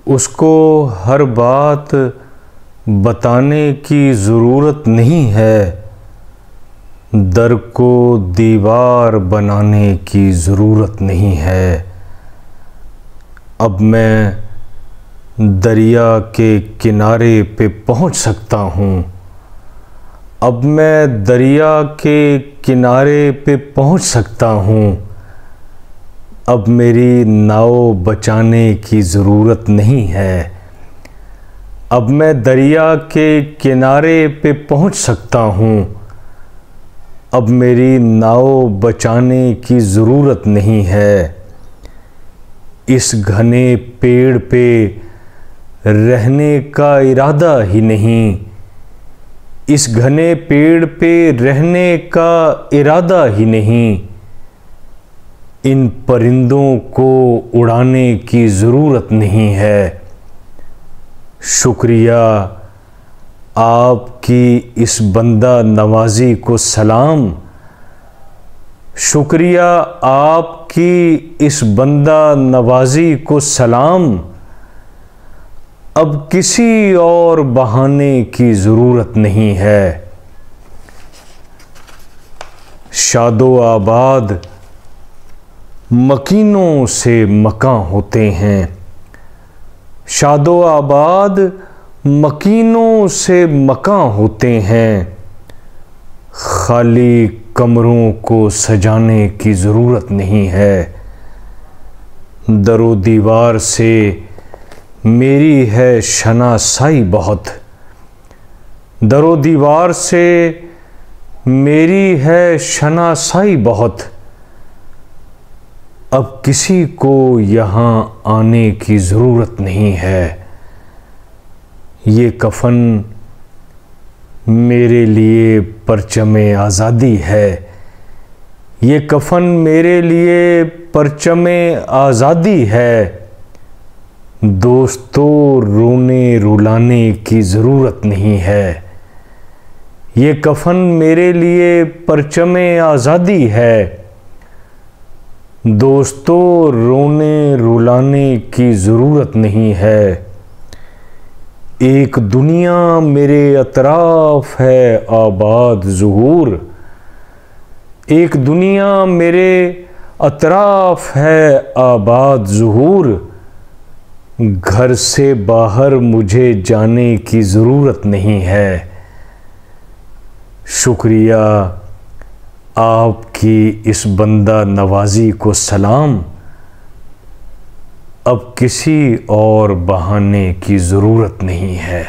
उसको हर बात बताने की ज़रूरत नहीं है, दर को दीवार बनाने की ज़रूरत नहीं है। अब मैं दरिया के किनारे पे पहुंच सकता हूँ, अब मैं दरिया के किनारे पे पहुंच सकता हूँ। अब मेरी नाव बचाने की ज़रूरत नहीं है, अब मैं दरिया के किनारे पे पहुंच सकता हूँ। अब मेरी नाव बचाने की ज़रूरत नहीं है। इस घने पेड़ पे रहने का इरादा ही नहीं, इस घने पेड़ पे रहने का इरादा ही नहीं। इन परिंदों को उड़ाने की ज़रूरत नहीं है। शुक्रिया आपकी इस बंदा नवाजी को सलाम, शुक्रिया आपकी इस बंदा नवाजी को सलाम। अब किसी और बहाने की ज़रूरत नहीं है। शादो आबाद मकीनों से मकां होते हैं, शादो आबाद मकीनों से मकां होते हैं। खाली कमरों को सजाने की ज़रूरत नहीं है। दरो दीवार से मेरी है शनासाई बहुत, दरो दीवार से मेरी है शनासाई बहुत। अब किसी को यहाँ आने की ज़रूरत नहीं है। ये कफन मेरे लिए परचमे आज़ादी है, ये कफन मेरे लिए परचमे आज़ादी है। दोस्तों रोने रुलाने की ज़रूरत नहीं है, ये कफन मेरे लिए परचमे आज़ादी है। दोस्तों रोने रुलाने की ज़रूरत नहीं है। एक दुनिया मेरे अतराफ है आबाद ज़ुहूर, एक दुनिया मेरे अतराफ है आबाद ज़ुहूर। घर से बाहर मुझे जाने की ज़रूरत नहीं है। शुक्रिया आपकी इस बंदा नवाजी को सलाम। अब किसी और बहाने की ज़रूरत नहीं है।